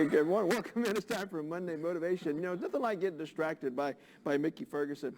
Good morning. Welcome in. It's time for Monday Motivation. You know, nothing like getting distracted by Mickey Ferguson.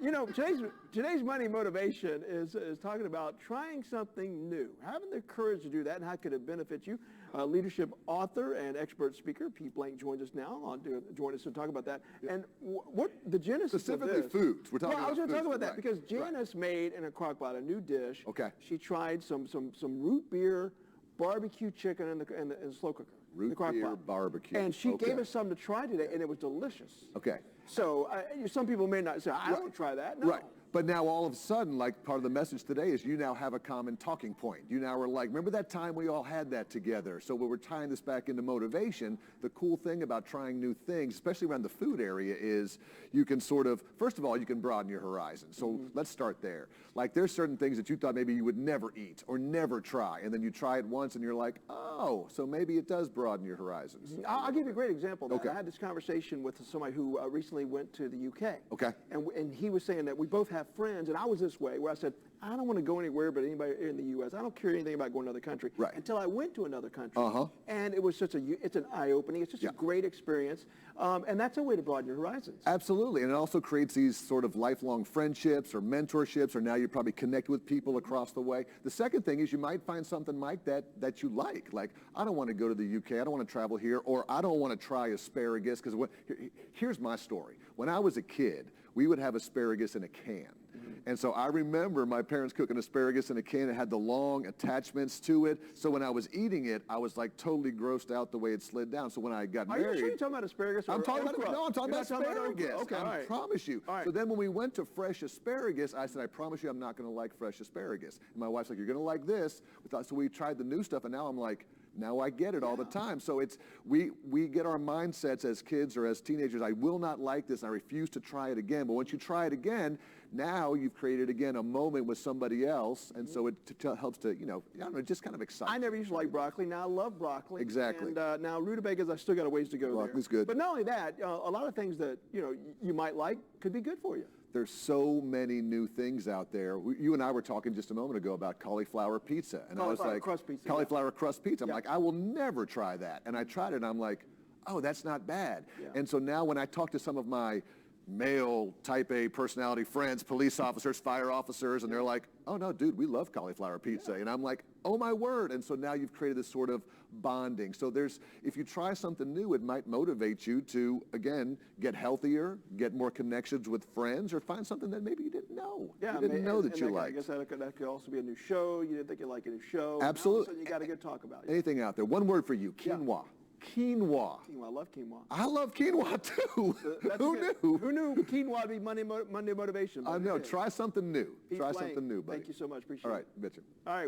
You know, today's Monday Motivation is talking about trying something new, having the courage to do that, and how could it benefit you. Leadership author and expert speaker Pete Blank joins us now. Join us to talk about that. And what the genesis specifically of this, foods. We're talking well, about I was going to talk about that right. because Janice made in a crockpot a new dish. Okay. She tried some root beer barbecue chicken in the slow cooker. Root beer barbecue. And she gave us something to try today, and it was delicious. Okay. So some people may not say, I don't try that. No. Right. But now all of a sudden, like part of the message today is you now have a common talking point. You now are like, remember that time we all had that together? So when we're tying this back into motivation, the cool thing about trying new things, especially around the food area, is you can sort of, first of all, you can broaden your horizon. So let's start there. Like there's certain things that you thought maybe you would never eat or never try, and then you try it once and you're like, oh, so maybe it does broaden your horizons. I'll give you a great example of that. Okay. I had this conversation with somebody who recently went to the UK. Okay. And he was saying that we both have friends, and I was this way, where I said, I don't want to go anywhere but anybody in the U.S. I don't care anything about going to another country. Right. Until I went to another country. And it was it's an eye-opening. It's just a great experience. And that's a way to broaden your horizons. Absolutely. And it also creates these sort of lifelong friendships or mentorships, or now you probably connect with people across the way. The second thing is you might find something, Mike, that you like. Like, I don't want to go to the UK. I don't want to travel here. Or I don't want to try asparagus. Because here's my story. When I was a kid, we would have asparagus in a can. And so I remember my parents cooking asparagus in a can. It had the long attachments to it. So when I was eating it, I was like totally grossed out the way it slid down. So when I got married... Are you sure you're talking about asparagus? I'm talking about asparagus. Okay, I promise you. So then when we went to fresh asparagus, I said, I promise you I'm not going to like fresh asparagus. And my wife's like, you're going to like this. So we tried the new stuff, and now I'm like, now I get it all the time. So it's we get our mindsets as kids or as teenagers, I will not like this, I refuse to try it again. But once you try it again, now you've created again a moment with somebody else, and so it helps to, you know, I don't know, just kind of excite. I never used to like broccoli. Now I love broccoli. Exactly. And now rutabagas, I still got a ways to go there. Broccoli's good. But not only that, a lot of things that you might like could be good for you. There's so many new things out there. You and I were talking just a moment ago about cauliflower pizza, and I was like, crust pizza, cauliflower crust pizza. I'm like, I will never try that. And I tried it, and I'm like, oh, that's not bad. And so now when I talk to some of my male type A personality friends, police officers, fire officers, and they're like, oh no, dude, we love cauliflower pizza. And I'm like, oh my word. And so now you've created this sort of bonding. So if you try something new, it might motivate you to, again, get healthier, get more connections with friends, or find something that maybe you didn't know. Yeah, you didn't know that you liked. I guess that could also be a new show. You didn't think you liked a new show. Absolutely. So you got a good talk about it. Anything out there. One word for you, quinoa. Quinoa. Quinoa. I love quinoa. I love quinoa too. Who knew? Who knew quinoa would be Monday Motivation? I know. Try something new. Pete Try Blank, something new, buddy. Thank you so much. Appreciate it. All right, Mitchell. All right.